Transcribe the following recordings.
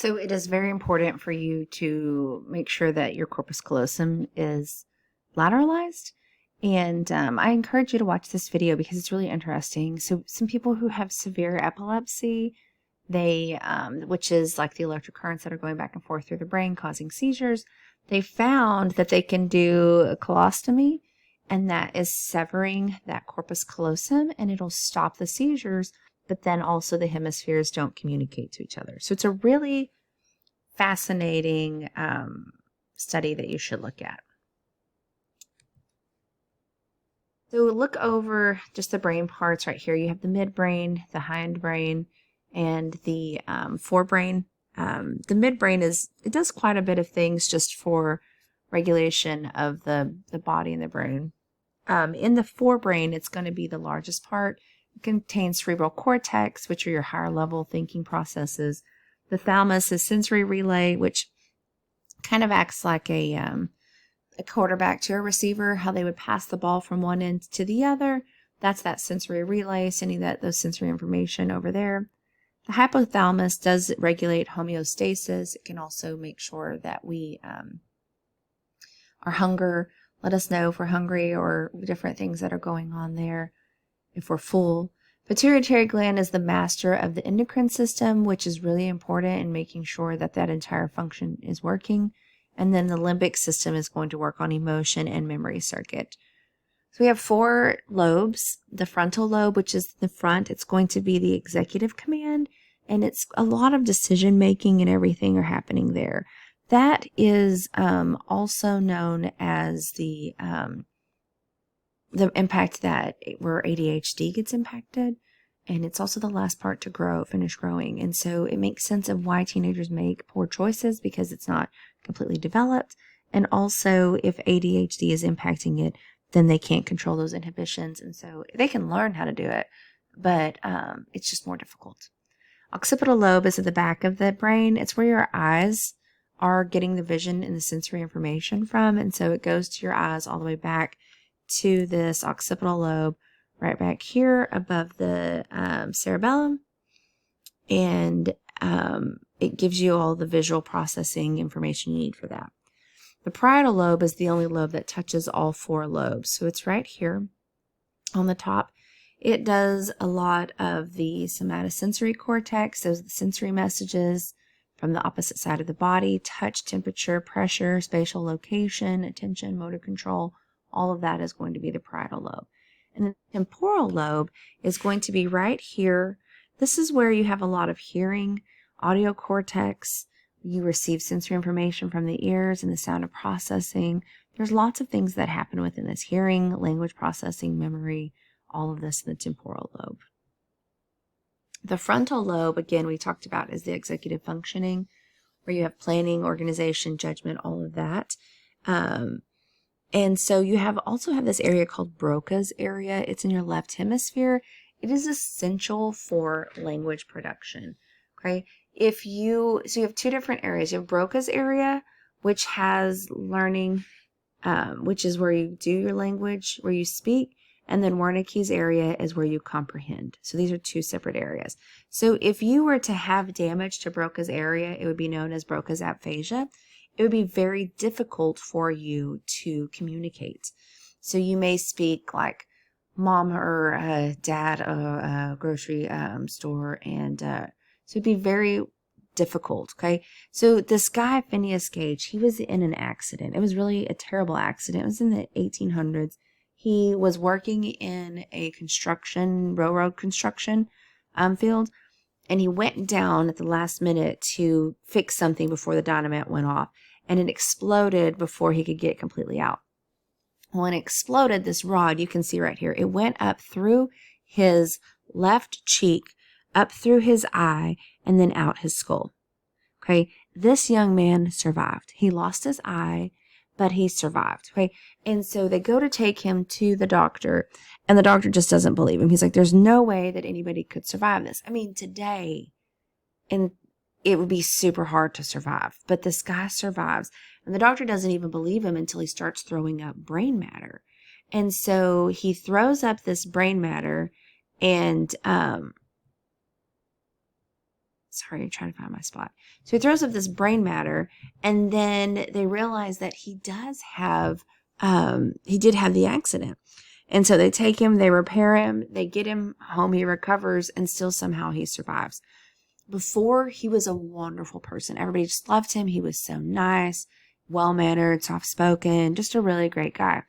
So it is very important for you to make sure that your corpus callosum is lateralized. And I encourage you to watch this video because it's really interesting. So some people who have severe epilepsy, they, which is like the electric currents that are going back and forth through the brain causing seizures, they found that they can do a colostomy, and that is severing that corpus callosum, and it'll stop the seizures, but then also the hemispheres don't communicate to each other. So it's a really fascinating study that you should look at. So look over just the brain parts right here. You have the midbrain, the hindbrain, and the forebrain. The midbrain it does quite a bit of things just for regulation of the body and the brain. In the forebrain, it's going to be the largest part. It contains cerebral cortex, which are your higher level thinking processes. The thalamus is sensory relay, which kind of acts like a quarterback to a receiver, how they would pass the ball from one end to the other. That's that sensory relay, sending those sensory information over there. The hypothalamus does regulate homeostasis. It can also make sure that we our hunger, let us know if we're hungry or different things that are going on there, if we're full. Pituitary gland is the master of the endocrine system, which is really important in making sure that that entire function is working. And then the limbic system is going to work on emotion and memory circuit. So we have 4 lobes. The frontal lobe, which is the front, it's going to be the executive command, and it's a lot of decision making and everything are happening there. That is also known as the impact that where ADHD gets impacted, and it's also the last part to finish growing. And so it makes sense of why teenagers make poor choices because it's not completely developed. And also if ADHD is impacting it, then they can't control those inhibitions. And so they can learn how to do it, but it's just more difficult. Occipital lobe is at the back of the brain. It's where your eyes are getting the vision and the sensory information from. And so it goes to your eyes all the way back to this occipital lobe right back here above the cerebellum. And it gives you all the visual processing information you need for that. The parietal lobe is the only lobe that touches all 4 lobes. So it's right here on the top. It does a lot of the somatosensory cortex, those are the sensory messages from the opposite side of the body, touch, temperature, pressure, spatial location, attention, motor control. All of that is going to be the parietal lobe. And the temporal lobe is going to be right here. This is where you have a lot of hearing, audio cortex. You receive sensory information from the ears and the sound of processing. There's lots of things that happen within this: hearing, language processing, memory, all of this in the temporal lobe. The frontal lobe, again, we talked about is the executive functioning, where you have planning, organization, judgment, all of that. And so you also have this area called Broca's area. It's in your left hemisphere. It is essential for language production. Okay. So you have 2 different areas. You have Broca's area, which has learning, which is where you do your language, where you speak. And then Wernicke's area is where you comprehend. So these are 2 separate areas. So if you were to have damage to Broca's area, it would be known as Broca's aphasia. It would be very difficult for you to communicate. So you may speak like mom or dad at a grocery store, and so it'd be very difficult. Okay, so this guy Phineas Gage, he was in an accident. It was really a terrible accident. It was in the 1800s. He was working in a railroad construction field, and he went down at the last minute to fix something before the dynamite went off, and it exploded before he could get completely out. When it exploded, this rod, you can see right here, it went up through his left cheek, up through his eye, and then out his skull. Okay, this young man survived. He lost his eye, but he survived. Okay, and so they go to take him to the doctor, and the doctor just doesn't believe him. He's like, there's no way that anybody could survive this. I mean, today, and it would be super hard to survive, but this guy survives, and the doctor doesn't even believe him until he starts throwing up brain matter. And so he throws up this brain matter, and sorry, I'm trying to find my spot. So he throws up this brain matter, and then they realize that he did have the accident. And so they take him, they repair him, they get him home, he recovers, and still somehow he survives. Before, he was a wonderful person. Everybody just loved him. He was so nice, well-mannered, soft-spoken, just a really great guy.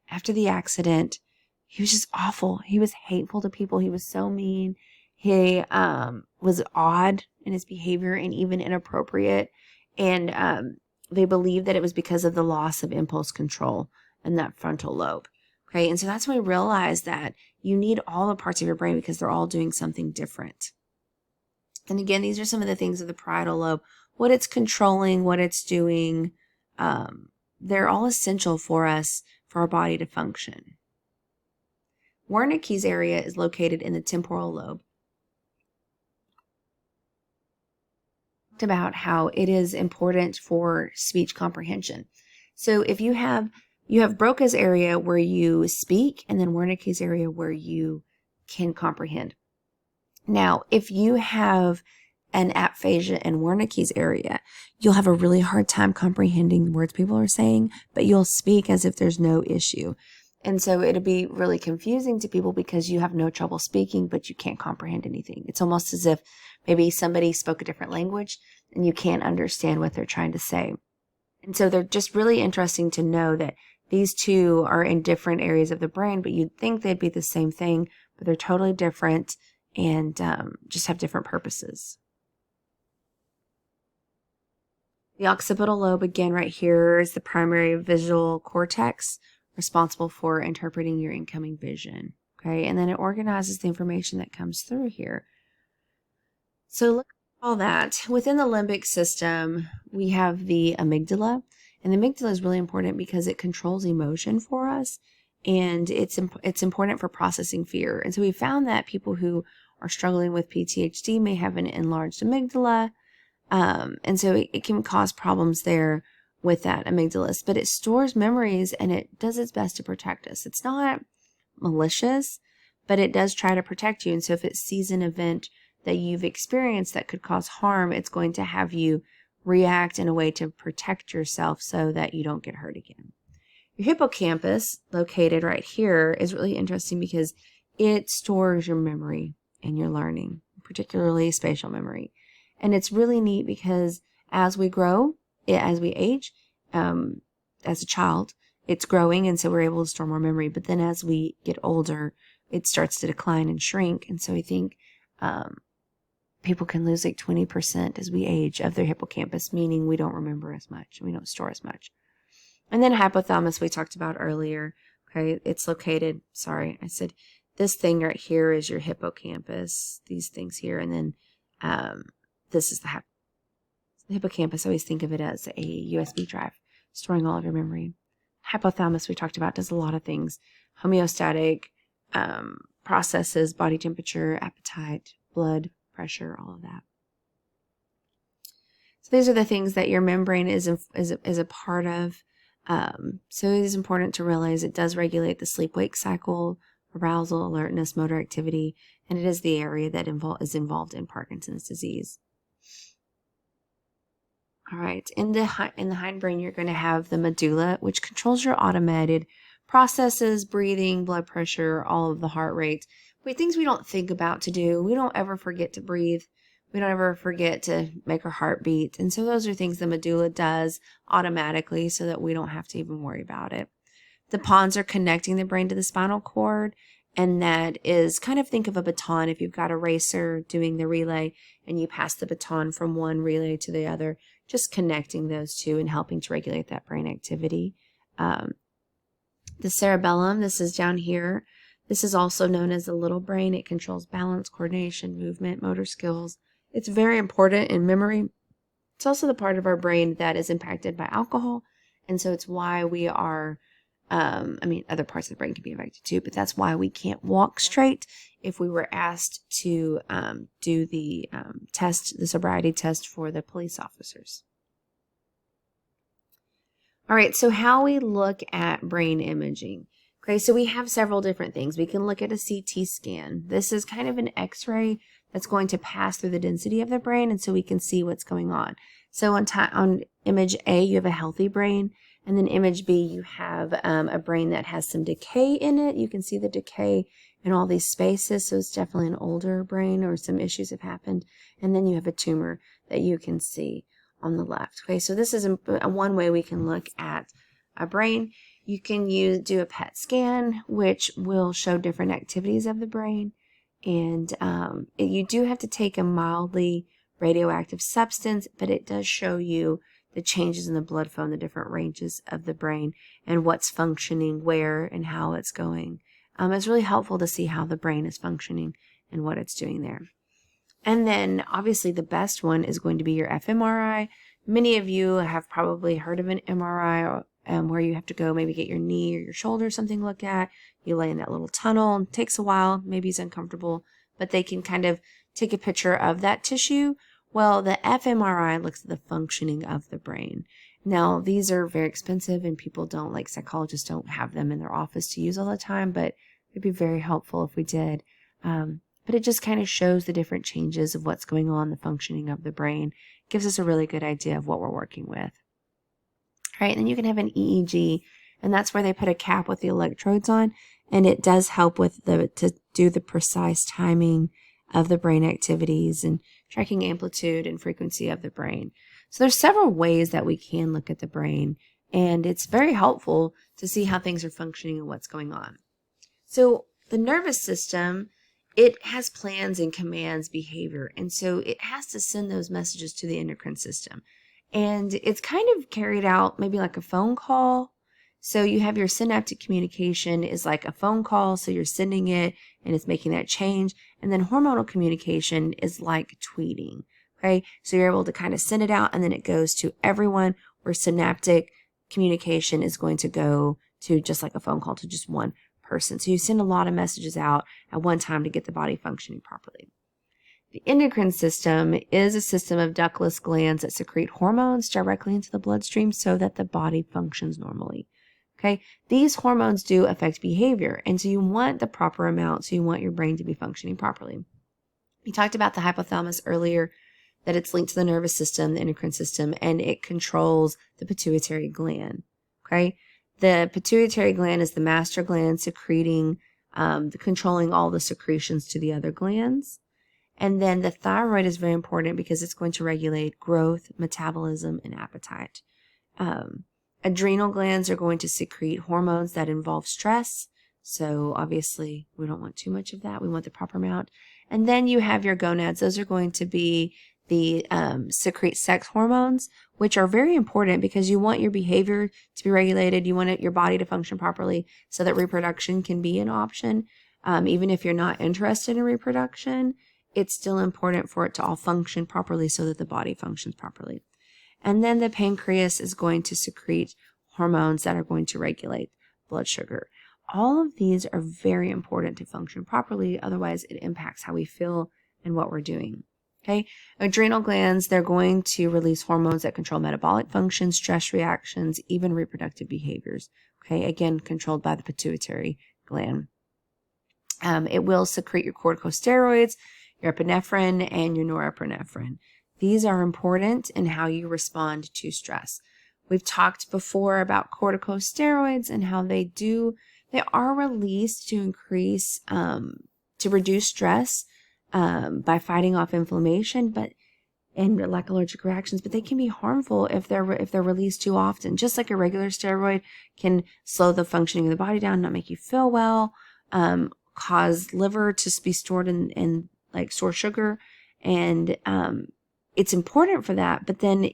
After the accident, he was just awful. He was hateful to people. He was so mean. He was odd in his behavior and even inappropriate. And they believe that it was because of the loss of impulse control in that frontal lobe. Okay, and so that's when we realize that you need all the parts of your brain because they're all doing something different. And again, these are some of the things of the parietal lobe, what it's controlling, what it's doing. They're all essential for us, for our body to function. Wernicke's area is located in the temporal lobe. About how it is important for speech comprehension. So if you have Broca's area where you speak, and then Wernicke's area where you can comprehend. Now, if you have an aphasia in Wernicke's area, you'll have a really hard time comprehending the words people are saying, but you'll speak as if there's no issue. And so it'll be really confusing to people because you have no trouble speaking, but you can't comprehend anything. It's almost as if maybe somebody spoke a different language and you can't understand what they're trying to say. And so they're just really interesting to know that these two are in different areas of the brain, but you'd think they'd be the same thing, but they're totally different and just have different purposes. The occipital lobe, again, right here is the primary visual cortex, responsible for interpreting your incoming vision. Okay, and then it organizes the information that comes through here. So look at all that. Within the limbic system, we have the amygdala, and the amygdala is really important because it controls emotion for us, and it's important for processing fear. And so we found that people who are struggling with PTSD may have an enlarged amygdala, and so it can cause problems there with that amygdala, but it stores memories and it does its best to protect us. It's not malicious, but it does try to protect you. And so if it sees an event that you've experienced that could cause harm, it's going to have you react in a way to protect yourself so that you don't get hurt again. Your hippocampus, located right here, is really interesting because it stores your memory and your learning, particularly spatial memory. And it's really neat because as we grow, as we age, as a child, it's growing, and so we're able to store more memory. But then as we get older, it starts to decline and shrink. And so I think people can lose like 20% as we age of their hippocampus, meaning we don't remember as much, we don't store as much. And then hypothalamus we talked about earlier. Okay, it's located, sorry, I said this thing right here is your hippocampus, these things here, and then this is the hippocampus. I always think of it as a USB drive, storing all of your memory. Hypothalamus, we talked about, does a lot of things. Homeostatic processes, body temperature, appetite, blood pressure, all of that. So these are the things that your membrane is a part of. So it is important to realize it does regulate the sleep-wake cycle, arousal, alertness, motor activity, and it is the area that is involved in Parkinson's disease. All right, in the hindbrain, you're going to have the medulla, which controls your automated processes, breathing, blood pressure, all of the heart rates. Things we don't think about to do. We don't ever forget to breathe. We don't ever forget to make our heart beat. And so those are things the medulla does automatically so that we don't have to even worry about it. The pons are connecting the brain to the spinal cord, and that is kind of, think of a baton. If you've got a racer doing the relay and you pass the baton from one relay to the other, just connecting those two and helping to regulate that brain activity. The cerebellum, this is down here. This is also known as the little brain. It controls balance, coordination, movement, motor skills. It's very important in memory. It's also the part of our brain that is impacted by alcohol. And so it's why we are, other parts of the brain can be affected too, but that's why we can't walk straight if we were asked to do the the sobriety test for the police officers. All right, so how we look at brain imaging. Okay, so we have several different things. We can look at a CT scan. This is kind of an X-ray that's going to pass through the density of the brain, and so we can see what's going on. So on image A, you have a healthy brain, and then image B, you have a brain that has some decay in it. You can see the decay in all these spaces, so it's definitely an older brain or some issues have happened. And then you have a tumor that you can see on the left. Okay, so this is one way we can look at a brain. You can do a PET scan, which will show different activities of the brain. And you do have to take a mildly radioactive substance, but it does show you the changes in the blood flow in the different ranges of the brain and what's functioning where and how it's going. It's really helpful to see how the brain is functioning and what it's doing there. And then obviously the best one is going to be your fMRI. Many of you have probably heard of an MRI where you have to go maybe get your knee or your shoulder or something looked at. You lay in that little tunnel. It takes a while. Maybe it's uncomfortable, but they can kind of take a picture of that tissue. Well, the fMRI looks at the functioning of the brain. Now, these are very expensive and people don't, like psychologists don't have them in their office to use all the time, but it'd be very helpful if we did. But it just kind of shows the different changes of what's going on, the functioning of the brain. Gives us a really good idea of what we're working with. All right, and then you can have an EEG, and that's where they put a cap with the electrodes on, and it does help with to do the precise timing of the brain activities and tracking amplitude and frequency of the brain. So there's several ways that we can look at the brain, and it's very helpful to see how things are functioning and what's going on. So the nervous system, it has plans and commands behavior, and so it has to send those messages to the endocrine system. And it's kind of carried out maybe like a phone call. So you have your synaptic communication is like a phone call, so you're sending it and it's making that change. And then hormonal communication is like tweeting, okay? So you're able to kind of send it out and then it goes to everyone, where synaptic communication is going to go to just like a phone call to just one person. So you send a lot of messages out at one time to get the body functioning properly. The endocrine system is a system of ductless glands that secrete hormones directly into the bloodstream so that the body functions normally. Okay, these hormones do affect behavior, and so you want the proper amount, so you want your brain to be functioning properly. We talked about the hypothalamus earlier, that it's linked to the nervous system, the endocrine system, and it controls the pituitary gland. Okay, the pituitary gland is the master gland secreting, controlling all the secretions to the other glands. And then the thyroid is very important because it's going to regulate growth, metabolism, and appetite. Adrenal glands are going to secrete hormones that involve stress. So obviously we don't want too much of that. We want the proper amount. And then you have your gonads. Those are going to be the secrete sex hormones, which are very important because you want your behavior to be regulated. You want your body to function properly so that reproduction can be an option. Even if you're not interested in reproduction, it's still important for it to all function properly so that the body functions properly. And then the pancreas is going to secrete hormones that are going to regulate blood sugar. All of these are very important to function properly. Otherwise, it impacts how we feel and what we're doing. Okay. Adrenal glands, they're going to release hormones that control metabolic function, stress reactions, even reproductive behaviors. Okay. Again, controlled by the pituitary gland. It will secrete your corticosteroids, your epinephrine, and your norepinephrine. These are important in how you respond to stress. We've talked before about corticosteroids and how they are released to increase, to reduce stress by fighting off inflammation, and like allergic reactions, but they can be harmful if they're released too often. Just like a regular steroid can slow the functioning of the body down, not make you feel well, cause liver to be stored in like store sugar, and it's important for that, but then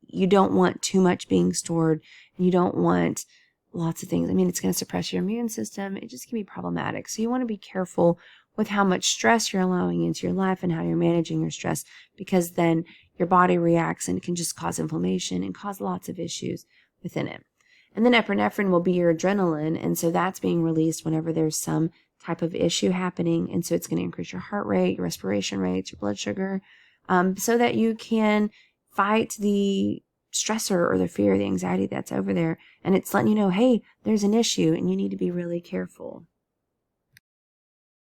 you don't want too much being stored, and you don't want lots of things. I mean, it's going to suppress your immune system. It just can be problematic. So you want to be careful with how much stress you're allowing into your life and how you're managing your stress, because then your body reacts and it can just cause inflammation and cause lots of issues within it. And then epinephrine will be your adrenaline, and so that's being released whenever there's some type of issue happening, and so it's going to increase your heart rate, your respiration rates, your blood sugar, so that you can fight the stressor or the fear, the anxiety that's over there, and it's letting you know, hey, there's an issue and you need to be really careful.